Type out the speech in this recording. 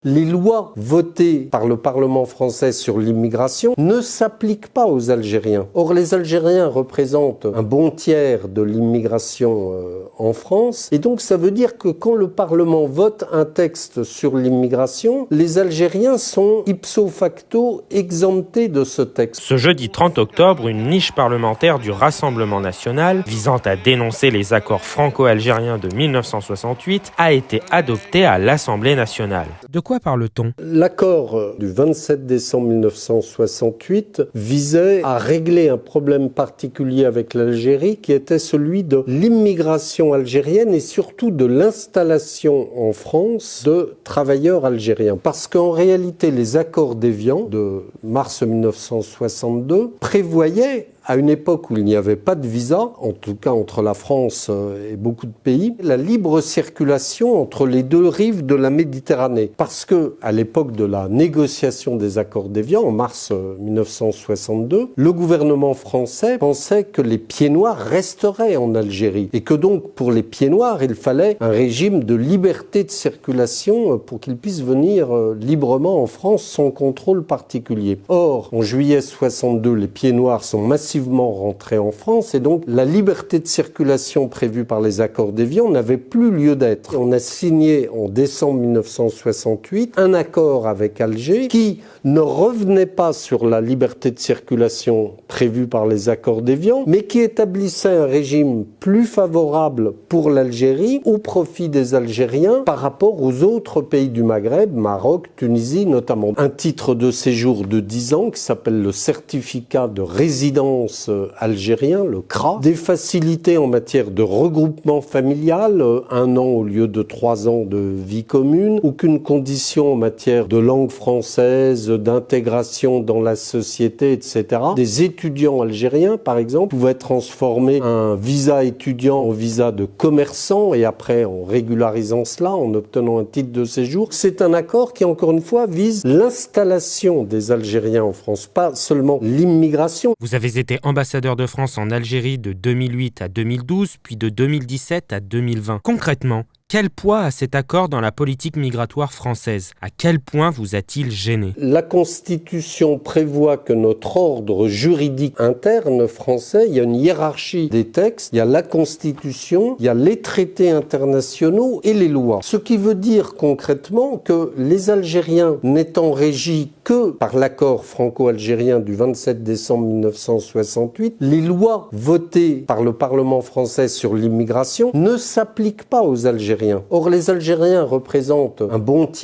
Les lois votées par le Parlement français sur l'immigration ne s'appliquent pas aux Algériens. Or, les Algériens représentent un bon tiers de l'immigration en France. Et donc, ça veut dire que quand le Parlement vote un texte sur l'immigration, les Algériens sont ipso facto exemptés de ce texte. Ce jeudi 30 octobre, une niche parlementaire du Rassemblement national visant à dénoncer les accords franco-algériens de 1968 a été adoptée à l'Assemblée nationale. De quoi parle-t-on ? L'accord du 27 décembre 1968 visait à régler un problème particulier avec l'Algérie qui était celui de l'immigration algérienne et surtout de l'installation en France de travailleurs algériens. Parce qu'en réalité, les accords d'Évian de mars 1962 prévoyaient, à une époque où il n'y avait pas de visa, en tout cas entre la France et beaucoup de pays, la libre circulation entre les deux rives de la Méditerranée. Parce que, à l'époque de la négociation des accords d'Évian, en mars 1962, le gouvernement français pensait que les pieds noirs resteraient en Algérie. Et que donc, pour les pieds noirs, il fallait un régime de liberté de circulation pour qu'ils puissent venir librement en France sans contrôle particulier. Or, en juillet 62, les pieds noirs sont massivement rentrés en France et donc la liberté de circulation prévue par les accords d'Évian n'avait plus lieu d'être. On a signé en décembre 1968 un accord avec Alger qui ne revenait pas sur la liberté de circulation prévue par les accords d'Évian, mais qui établissait un régime plus favorable pour l'Algérie au profit des Algériens par rapport aux autres pays du Maghreb, Maroc, Tunisie notamment. Un titre de séjour de 10 ans qui s'appelle le certificat de résidence algérien, le CRA, des facilités en matière de regroupement familial, 1 an au lieu de 3 ans de vie commune, aucune condition en matière de langue française, d'intégration dans la société, etc. Des étudiants algériens, par exemple, pouvaient transformer un visa étudiant en visa de commerçant et après, en régularisant cela, en obtenant un titre de séjour. C'est un accord qui, encore une fois, vise l'installation des Algériens en France, pas seulement l'immigration. Vous avez été ambassadeur de France en Algérie de 2008 à 2012, puis de 2017 à 2020. Concrètement, quel poids a cet accord dans la politique migratoire française ? À quel point vous a-t-il gêné ? La Constitution prévoit que notre ordre juridique interne français, il y a une hiérarchie des textes, il y a la Constitution, il y a les traités internationaux et les lois. Ce qui veut dire concrètement que les Algériens n'étant régis que par l'accord franco-algérien du 27 décembre 1968, les lois votées par le Parlement français sur l'immigration ne s'appliquent pas aux Algériens. Or, les Algériens représentent un bon tiers